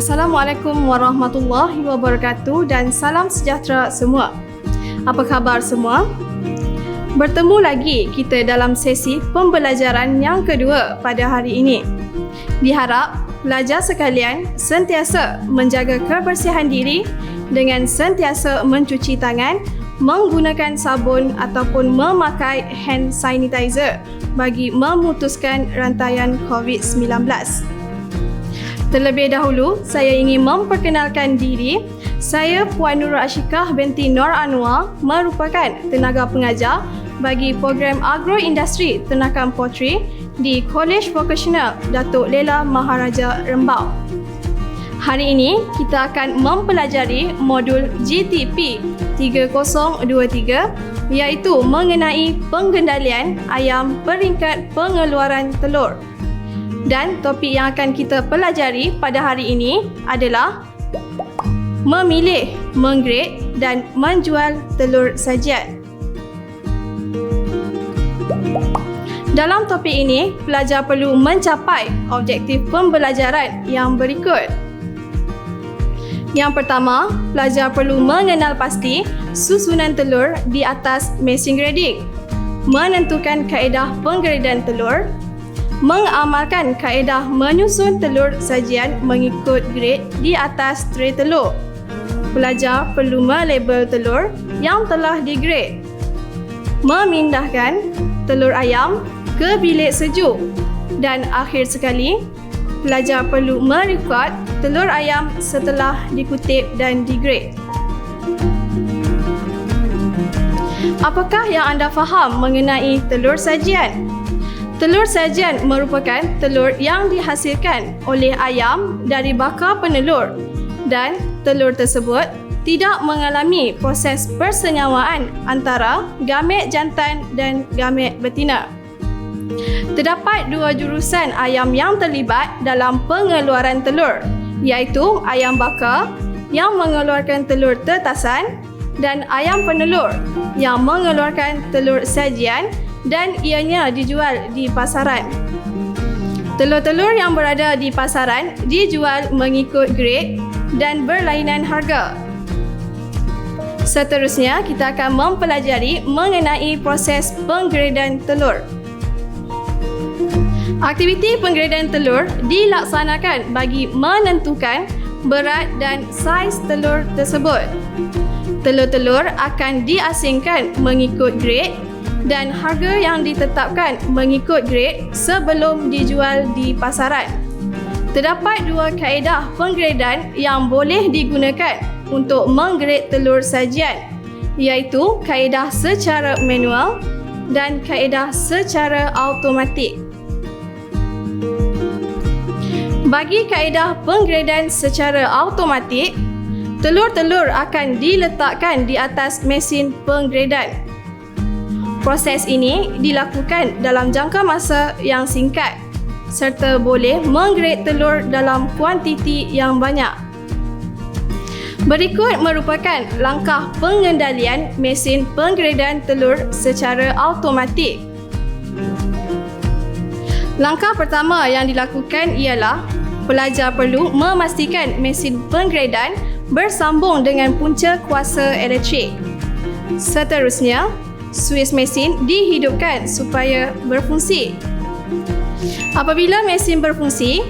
Assalamualaikum warahmatullahi wabarakatuh dan salam sejahtera semua. Apa khabar semua? Bertemu lagi kita dalam sesi pembelajaran yang kedua pada hari ini. Diharap pelajar sekalian sentiasa menjaga kebersihan diri dengan sentiasa mencuci tangan, menggunakan sabun ataupun memakai hand sanitizer bagi memutuskan rantaian COVID-19. Terlebih dahulu, saya ingin memperkenalkan diri. Saya Puan Nurul Ashikah binti Nur Anwar, merupakan tenaga pengajar bagi program Agroindustri Ternakan Poultry di Kolej Vokasional Datuk Lela Maharaja Rembau. Hari ini kita akan mempelajari modul GTP 3023 iaitu mengenai pengendalian ayam peringkat pengeluaran telur. Dan topik yang akan kita pelajari pada hari ini adalah memilih, menggrade dan menjual telur sajian. Dalam topik ini, pelajar perlu mencapai objektif pembelajaran yang berikut. Yang pertama, pelajar perlu mengenal pasti susunan telur di atas mesin grading, menentukan kaedah penggradean telur, mengamalkan kaedah menyusun telur sajian mengikut grade di atas tray telur. Pelajar perlu melabel telur yang telah digrade, memindahkan telur ayam ke bilik sejuk dan akhir sekali, pelajar perlu merekod telur ayam setelah dikutip dan digrade. Apakah yang anda faham mengenai telur sajian? Telur sajian merupakan telur yang dihasilkan oleh ayam dari baka penelur dan telur tersebut tidak mengalami proses persenyawaan antara gamet jantan dan gamet betina. Terdapat dua jurusan ayam yang terlibat dalam pengeluaran telur, iaitu ayam baka yang mengeluarkan telur tetasan dan ayam penelur yang mengeluarkan telur sajian dan ianya dijual di pasaran. Telur-telur yang berada di pasaran dijual mengikut grade dan berlainan harga. Seterusnya, kita akan mempelajari mengenai proses penggradean telur. Aktiviti penggradean telur dilaksanakan bagi menentukan berat dan saiz telur tersebut. Telur-telur akan diasingkan mengikut grade dan harga yang ditetapkan mengikut grade sebelum dijual di pasaran. Terdapat dua kaedah penggradean yang boleh digunakan untuk menggrade telur sajian, iaitu kaedah secara manual dan kaedah secara automatik. Bagi kaedah penggradean secara automatik, telur-telur akan diletakkan di atas mesin penggradean. Proses ini dilakukan dalam jangka masa yang singkat serta boleh menggrade telur dalam kuantiti yang banyak. Berikut merupakan langkah pengendalian mesin penggradean telur secara automatik. Langkah pertama yang dilakukan ialah pelajar perlu memastikan mesin penggradean bersambung dengan punca kuasa elektrik. Seterusnya, suis mesin dihidupkan supaya berfungsi. Apabila mesin berfungsi,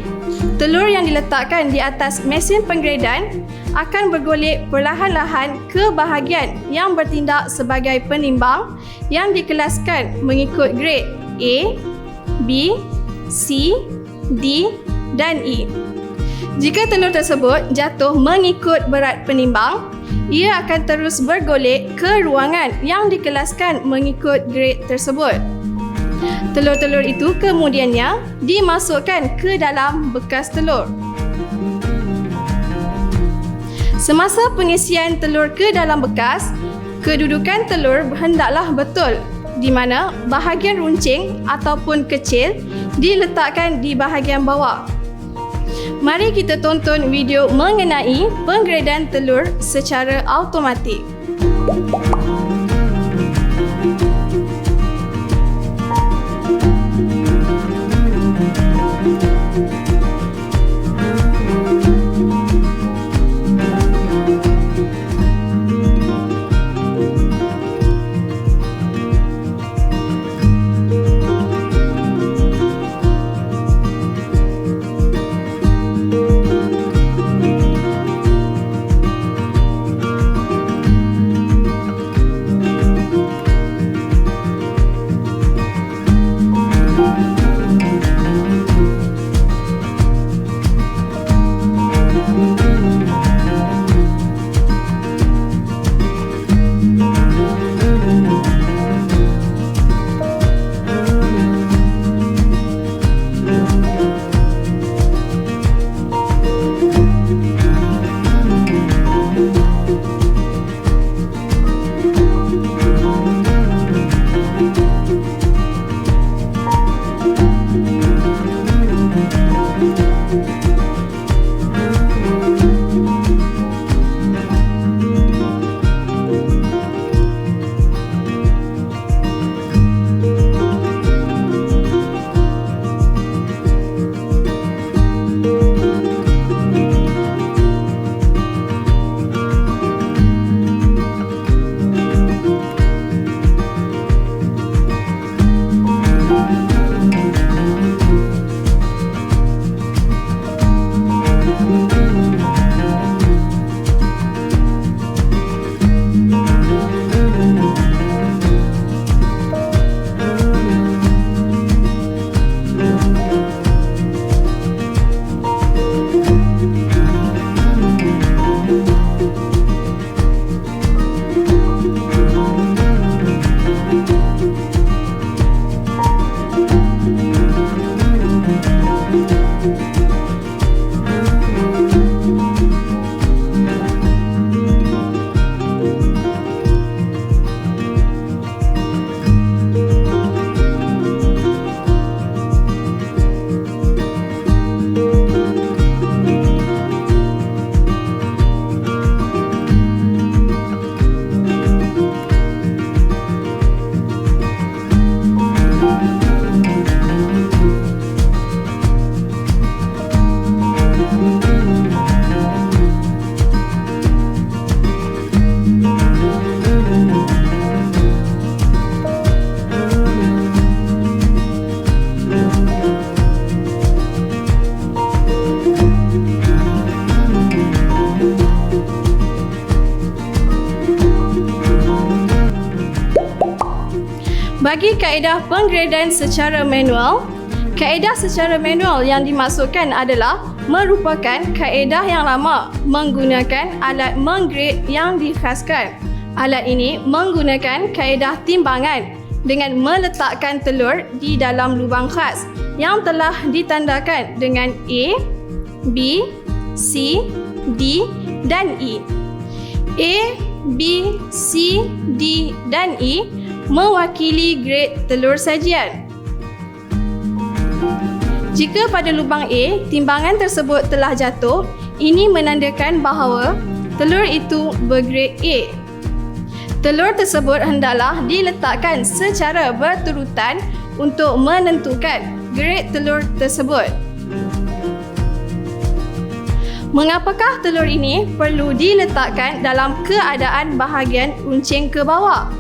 telur yang diletakkan di atas mesin penggradean akan bergolek perlahan-lahan ke bahagian yang bertindak sebagai penimbang yang dikelaskan mengikut grade A, B, C, D dan E. Jika telur tersebut jatuh mengikut berat penimbang, ia akan terus bergolek ke ruangan yang dikelaskan mengikut grade tersebut. Telur-telur itu kemudiannya dimasukkan ke dalam bekas telur. Semasa pengisian telur ke dalam bekas, kedudukan telur hendaklah betul, di mana bahagian runcing ataupun kecil diletakkan di bahagian bawah. Mari kita tonton video mengenai penggradean telur secara automatik. Bagi kaedah penggradean secara manual, kaedah secara manual yang dimaksudkan adalah merupakan kaedah yang lama menggunakan alat menggrade yang dikhaskan. Alat ini menggunakan kaedah timbangan dengan meletakkan telur di dalam lubang khas yang telah ditandakan dengan A, B, C, D dan E. A, B, C, D dan E mewakili grade telur sajian. Jika pada lubang A, timbangan tersebut telah jatuh, ini menandakan bahawa telur itu bergrade A. Telur tersebut hendaklah diletakkan secara berturutan untuk menentukan grade telur tersebut. Mengapakah telur ini perlu diletakkan dalam keadaan bahagian runcing ke bawah?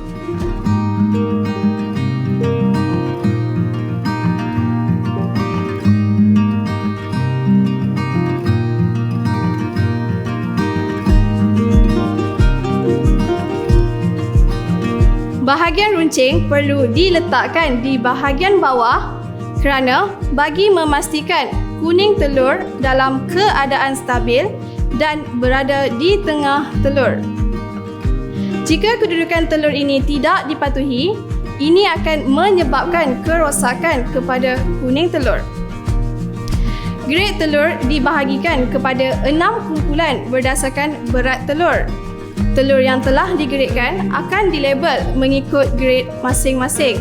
Bahagian runcing perlu diletakkan di bahagian bawah kerana bagi memastikan kuning telur dalam keadaan stabil dan berada di tengah telur. Jika kedudukan telur ini tidak dipatuhi, ini akan menyebabkan kerosakan kepada kuning telur. Grade telur dibahagikan kepada 6 kumpulan berdasarkan berat telur. Telur yang telah digradekan akan dilabel mengikut grade masing-masing.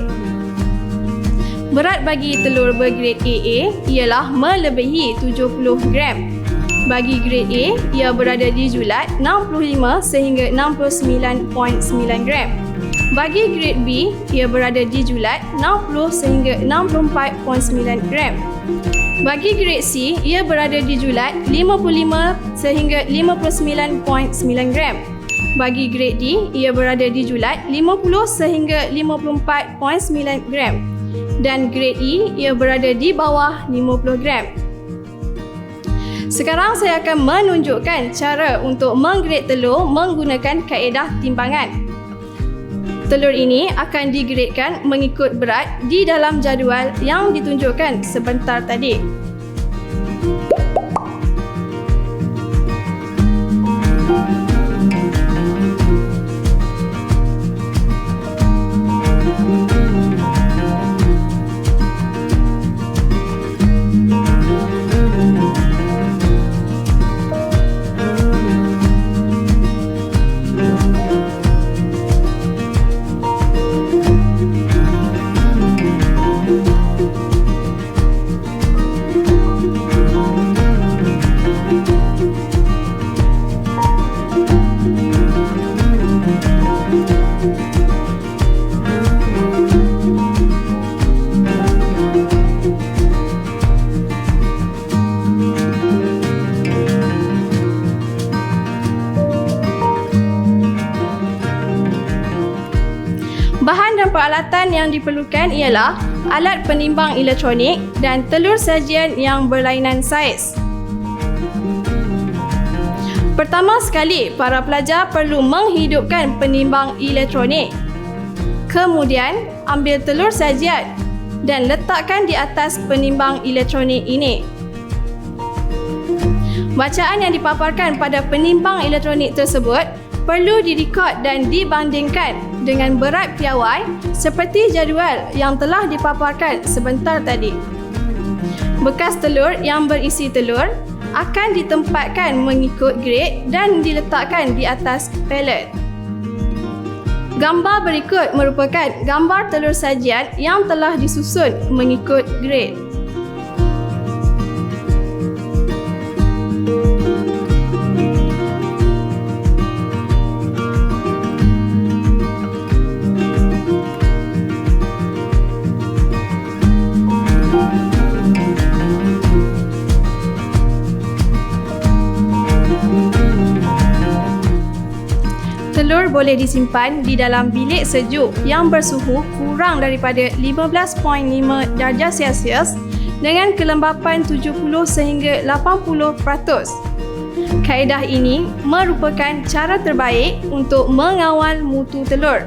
Berat bagi telur bergrade AA ialah melebihi 70 gram. Bagi grade A, ia berada di julat 65 sehingga 69.9 gram. Bagi grade B, ia berada di julat 60 sehingga 64.9 gram. Bagi grade C, ia berada di julat 55 sehingga 59.9 gram. Bagi grade D, ia berada di julat 50 sehingga 54.9 gram. Dan grade E, ia berada di bawah 50 gram. Sekarang saya akan menunjukkan cara untuk menggrade telur menggunakan kaedah timbangan. Telur ini akan digradekan mengikut berat di dalam jadual yang ditunjukkan sebentar tadi. Bahan dan peralatan yang diperlukan ialah alat penimbang elektronik dan telur sajian yang berlainan saiz. Pertama sekali, para pelajar perlu menghidupkan penimbang elektronik. Kemudian, ambil telur sajian dan letakkan di atas penimbang elektronik ini. Bacaan yang dipaparkan pada penimbang elektronik tersebut perlu direkod dan dibandingkan dengan berat piawai seperti jadual yang telah dipaparkan sebentar tadi. Bekas telur yang berisi telur akan ditempatkan mengikut grade dan diletakkan di atas palet. Gambar berikut merupakan gambar telur sajian yang telah disusun mengikut grade. Telur boleh disimpan di dalam bilik sejuk yang bersuhu kurang daripada 15.5 darjah Celsius dengan kelembapan 70 sehingga 80%. Kaedah ini merupakan cara terbaik untuk mengawal mutu telur.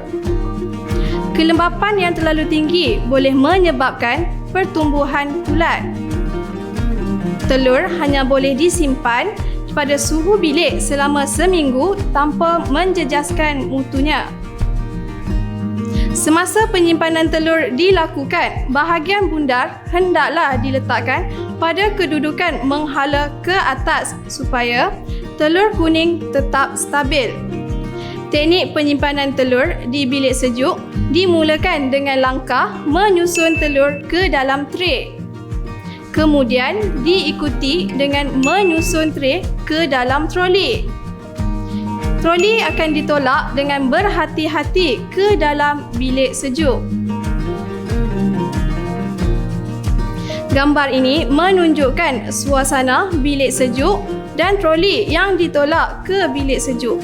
Kelembapan yang terlalu tinggi boleh menyebabkan pertumbuhan kulat. Telur hanya boleh disimpan pada suhu bilik selama seminggu tanpa menjejaskan mutunya. Semasa penyimpanan telur dilakukan, bahagian bundar hendaklah diletakkan pada kedudukan menghala ke atas supaya telur kuning tetap stabil. Teknik penyimpanan telur di bilik sejuk dimulakan dengan langkah menyusun telur ke dalam tray. Kemudian diikuti dengan menyusun tray ke dalam troli. Troli akan ditolak dengan berhati-hati ke dalam bilik sejuk. Gambar ini menunjukkan suasana bilik sejuk dan troli yang ditolak ke bilik sejuk.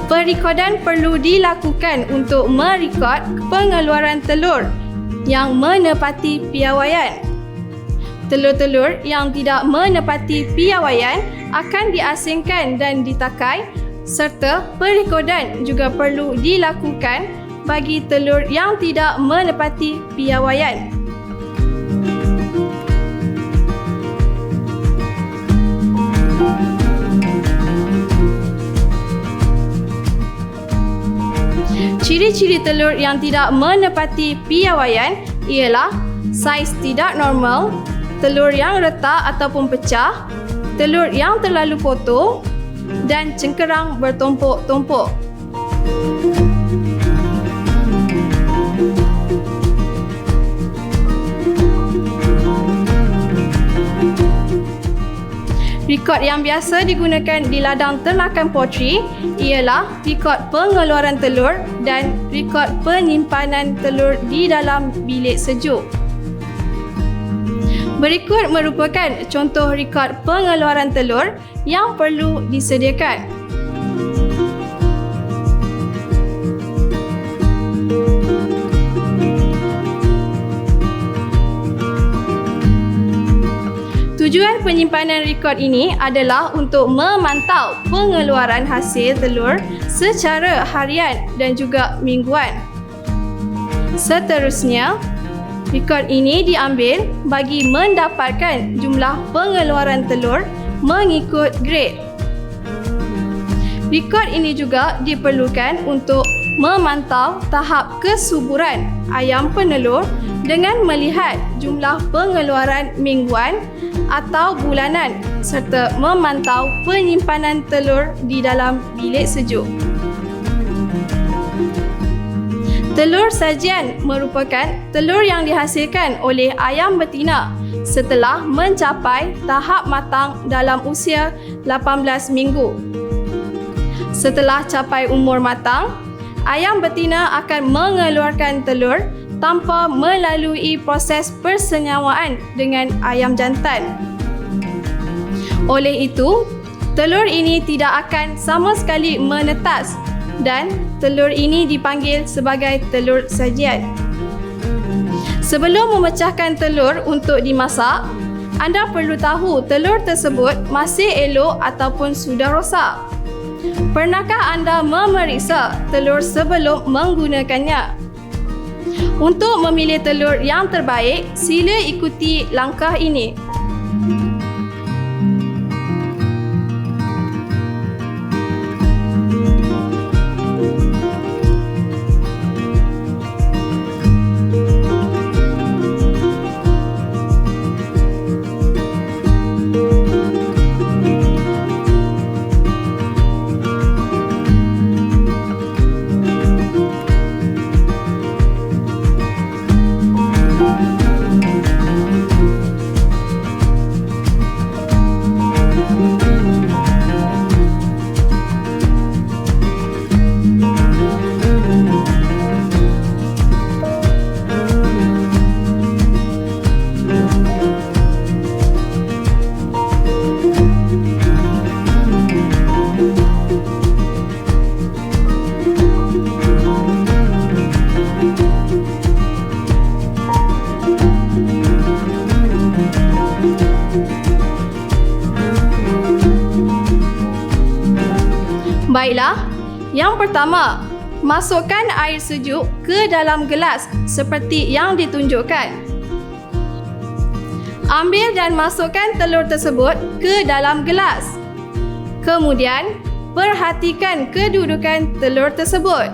Perekodan perlu dilakukan untuk merekod pengeluaran telur yang menepati piawaian. Telur-telur yang tidak menepati piawaian akan diasingkan dan ditakai, serta perekodan juga perlu dilakukan bagi telur yang tidak menepati piawaian. Ciri-ciri telur yang tidak menepati piawaian ialah saiz tidak normal, telur yang retak ataupun pecah, telur yang terlalu kotor dan cengkerang bertumpuk-tumpuk. Rekod yang biasa digunakan di ladang ternakan poultry ialah rekod pengeluaran telur dan rekod penyimpanan telur di dalam bilik sejuk. Berikut merupakan contoh rekod pengeluaran telur yang perlu disediakan. Tujuan penyimpanan rekod ini adalah untuk memantau pengeluaran hasil telur secara harian dan juga mingguan. Seterusnya, rekod ini diambil bagi mendapatkan jumlah pengeluaran telur mengikut grade. Rekod ini juga diperlukan untuk memantau tahap kesuburan ayam penelur dengan melihat jumlah pengeluaran mingguan atau bulanan serta memantau penyimpanan telur di dalam bilik sejuk. Telur sajian merupakan telur yang dihasilkan oleh ayam betina setelah mencapai tahap matang dalam usia 18 minggu. Setelah capai umur matang, ayam betina akan mengeluarkan telur tanpa melalui proses persenyawaan dengan ayam jantan. Oleh itu, telur ini tidak akan sama sekali menetas dan telur ini dipanggil sebagai telur sajian. Sebelum memecahkan telur untuk dimasak, anda perlu tahu telur tersebut masih elok ataupun sudah rosak. Pernahkah anda memeriksa telur sebelum menggunakannya? Untuk memilih telur yang terbaik, sila ikuti langkah ini. Baiklah, yang pertama, masukkan air sejuk ke dalam gelas seperti yang ditunjukkan. Ambil dan masukkan telur tersebut ke dalam gelas. Kemudian, perhatikan kedudukan telur tersebut.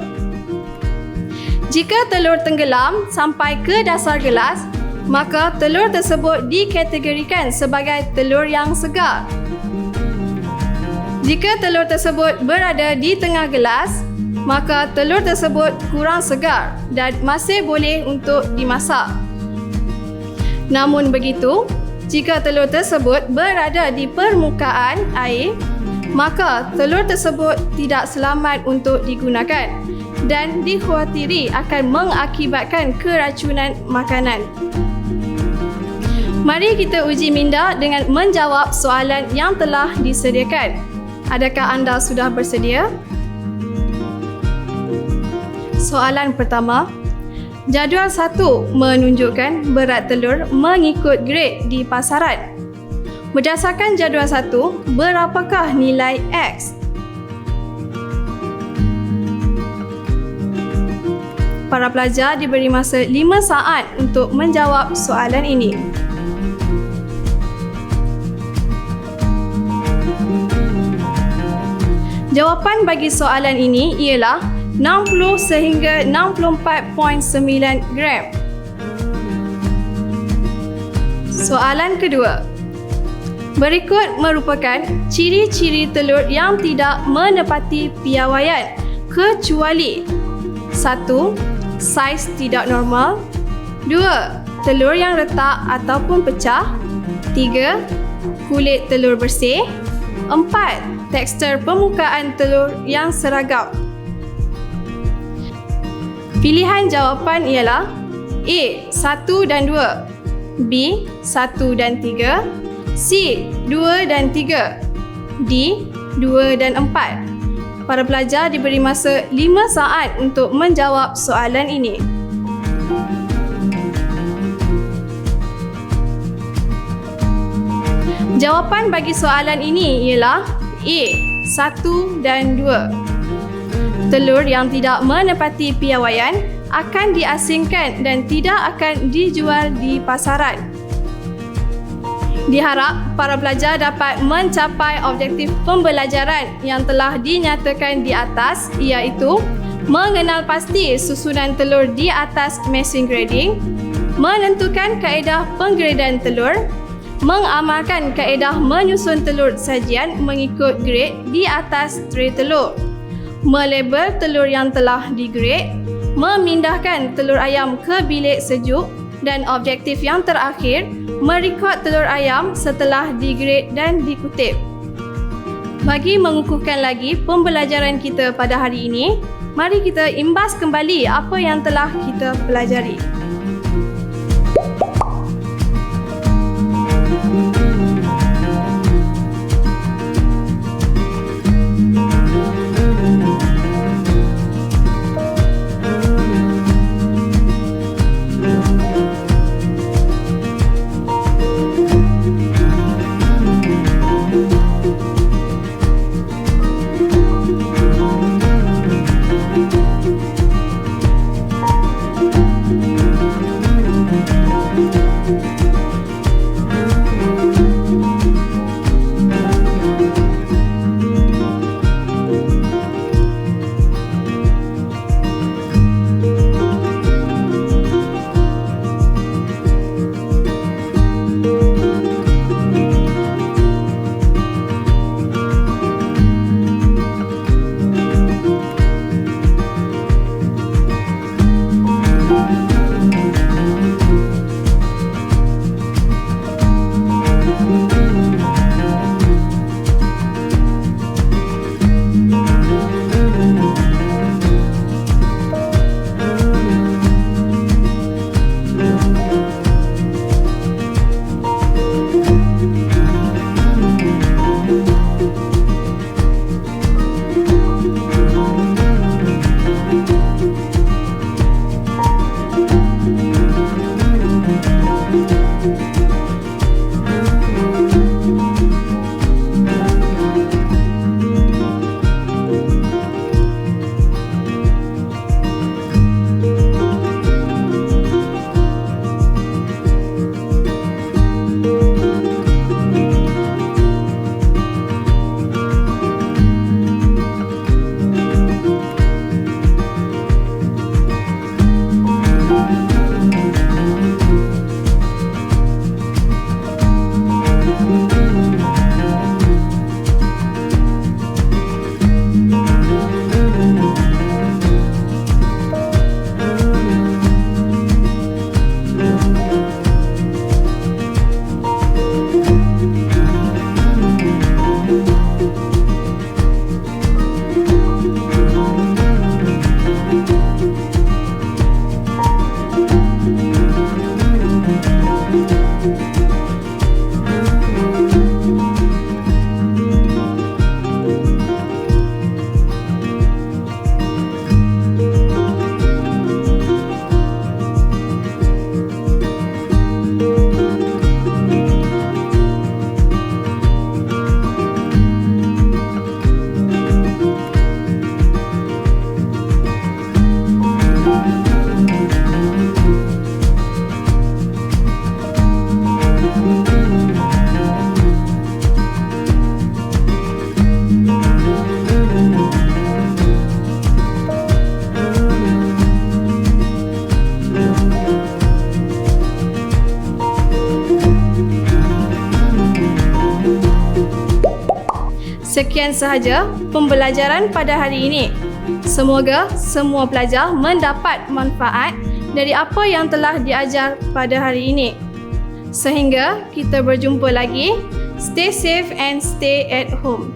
Jika telur tenggelam sampai ke dasar gelas, maka telur tersebut dikategorikan sebagai telur yang segar. Jika telur tersebut berada di tengah gelas, maka telur tersebut kurang segar dan masih boleh untuk dimasak. Namun begitu, jika telur tersebut berada di permukaan air, maka telur tersebut tidak selamat untuk digunakan dan dikhawatiri akan mengakibatkan keracunan makanan. Mari kita uji minda dengan menjawab soalan yang telah disediakan. Adakah anda sudah bersedia? Soalan pertama, jadual 1 menunjukkan berat telur mengikut grade di pasaran. Berdasarkan jadual 1, berapakah nilai X? Para pelajar diberi masa 5 saat untuk menjawab soalan ini. Jawapan bagi soalan ini ialah 60 sehingga 64.9 gram. Soalan kedua. Berikut merupakan ciri-ciri telur yang tidak menepati piawaian kecuali 1. Saiz tidak normal. 2. Telur yang retak ataupun pecah. 3. Kulit telur bersih. 4. Tekstur permukaan telur yang seragam. Pilihan jawapan ialah A. 1 dan 2, B. 1 dan 3, C. 2 dan 3, D. 2 dan 4. Para pelajar diberi masa 5 saat untuk menjawab soalan ini. Jawapan bagi soalan ini ialah A. 1 dan 2. Telur yang tidak menepati piawaian akan diasingkan dan tidak akan dijual di pasaran. Diharap para pelajar dapat mencapai objektif pembelajaran yang telah dinyatakan di atas, iaitu mengenal pasti susunan telur di atas mesin grading, menentukan kaedah penggradean telur, mengamalkan kaedah menyusun telur sajian mengikut grade di atas tray telur, melabel telur yang telah digrade, memindahkan telur ayam ke bilik sejuk, dan objektif yang terakhir, merekod telur ayam setelah digrade dan dikutip. Bagi mengukuhkan lagi pembelajaran kita pada hari ini, mari kita imbas kembali apa yang telah kita pelajari. Sekian sahaja pembelajaran pada hari ini. Semoga semua pelajar mendapat manfaat dari apa yang telah diajar pada hari ini. Sehingga kita berjumpa lagi. Stay safe and stay at home.